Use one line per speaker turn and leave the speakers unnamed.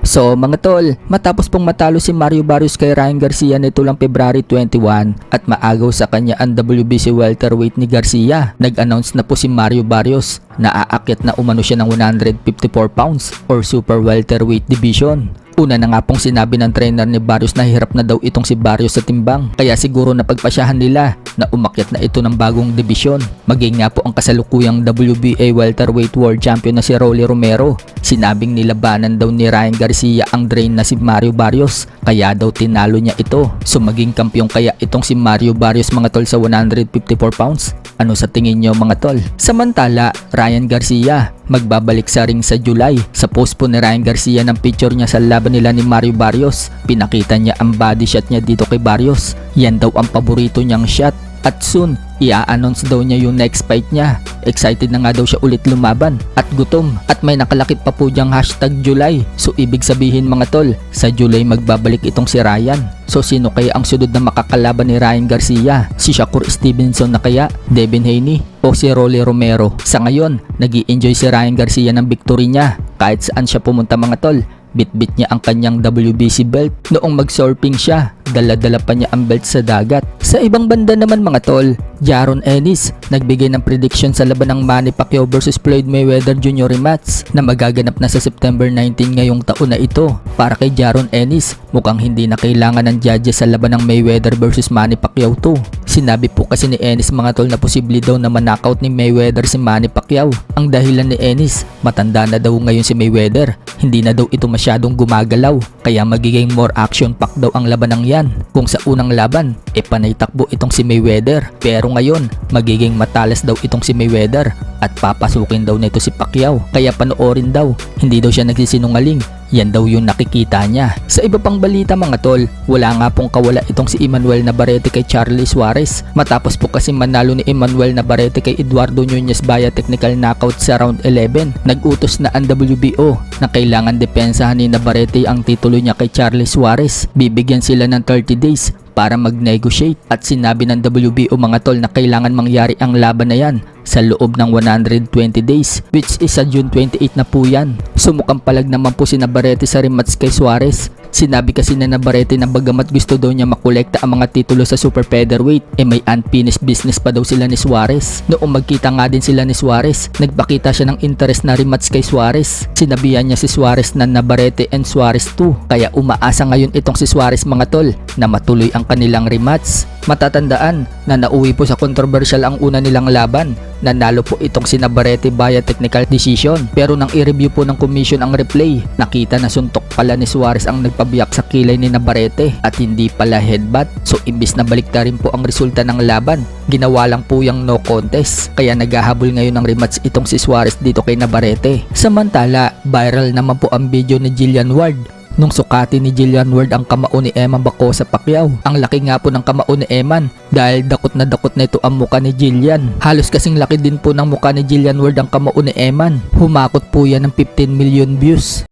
So mga tol, matapos pong matalo si Mario Barrios kay Ryan Garcia nito lang February 21 at maagaw sa kanya ang WBC welterweight ni Garcia, nag-announce na po si Mario Barrios na aakyat na umano siya ng 154 pounds or super welterweight division. Una na nga pong sinabi ng trainer ni Barrios na hirap na daw itong si Barrios sa timbang, kaya siguro napagpasyahan nila na umakyat na ito ng bagong dibisyon. Maging nga po ang kasalukuyang WBA welterweight world champion na si Rolly Romero. Sinabing nilabanan daw ni Ryan Garcia ang drain na si Mario Barrios, kaya daw tinalo niya ito. So maging kampyong kaya itong si Mario Barrios mga tol sa 154 pounds? Ano sa tingin nyo mga tol? Samantala, Ryan Garcia magbabalik sa ring sa July. Sa post po ni Ryan Garcia ng picture niya sa laban nila ni Mario Barrios, pinakita niya ang body shot niya dito kay Barrios. Yan daw ang paborito niyang shot. At soon, i-announce daw niya yung next fight niya. Excited na nga daw siya ulit lumaban at gutom. At may nakalakip pa po diyang #July. So ibig sabihin mga tol, sa July magbabalik itong si Ryan. So sino kaya ang sunod na makakalaban ni Ryan Garcia? Si Shakur Stevenson na kaya? Devin Haney? O si Rolly Romero? Sa ngayon, nag-i-enjoy si Ryan Garcia ng victory niya. Kahit saan siya pumunta mga tol, bit-bit niya ang kanyang WBC belt. Noong mag-surfing siya, dala-dala pa niya ang belt sa dagat. Sa ibang banda naman mga tol, Jaron Ennis nagbigay ng prediction sa laban ng Manny Pacquiao vs Floyd Mayweather Jr. rematch na magaganap na sa September 19 ngayong taon na ito. Para kay Jaron Ennis, mukhang hindi na kailangan ng judges sa laban ng Mayweather vs Manny Pacquiao 2. Sinabi po kasi ni Ennis mga tol na posible daw na manakaut ni Mayweather si Manny Pacquiao. Ang dahilan ni Ennis, matanda na daw ngayon si Mayweather, hindi na daw ito masyadong gumagalaw, kaya magiging more action pack daw ang laban ng yan. Kung sa unang laban, panay takbo itong si Mayweather, pero ngayon, magiging matalas daw itong si Mayweather at papasukin daw nito si Pacquiao. Kaya panoorin daw, hindi daw siya nagsisinungaling. Yan daw yung nakikita niya. Sa iba pang balita mga tol, wala nga pong kawala itong si Emmanuel Navarrete kay Charlie Suarez. Matapos po kasi manalo ni Emmanuel Navarrete kay Eduardo Nuñez via technical knockout sa round 11, nag-utos na ang WBO na kailangan depensahan ni Navarrete ang titulo niya kay Charlie Suarez. Bibigyan sila ng 30 days para mag-negotiate at sinabi ng WBO mga tol na kailangan mangyari ang laban na yan sa loob ng 120 days, which is sa June 28 na po yan. Sumukang palag naman po si Navarrete sa rematch kay Suarez. Sinabi kasi na Navarrete na bagamat gusto daw niya makolekta ang mga titulo sa super featherweight, may unfinished business pa daw sila ni Suarez. Noong magkita nga din sila ni Suarez, nagpakita siya ng interest na rematch kay Suarez. Sinabihan niya si Suarez na Navarrete and Suarez 2, kaya umaasa ngayon itong si Suarez mga tol na matuloy ang kanilang rematch. Matatandaan na nauwi po sa controversial ang una nilang laban. Nanalo po itong si Navarrete via technical decision, pero nang i-review po ng commission ang replay, nakita na suntok pala ni Suarez ang nagpabiyak sa kilay ni Navarrete at hindi pala headbutt. So imbis na baliktarin po ang resulta ng laban, ginawa lang po yung no contest, kaya naghahabol ngayon ng rematch itong si Suarez dito kay Navarrete. Samantala, viral naman po ang video ni Jillian Ward nung sukati ni Jillian Ward ang kamao ni Eman Baco sa Pacquiao. Ang laki nga po ng kamao ni Eman dahil dakot na ito ang muka ni Jillian. Halos kasing laki din po ng muka ni Jillian Ward ang kamao ni Eman. Humakot po yan ng 15 million views.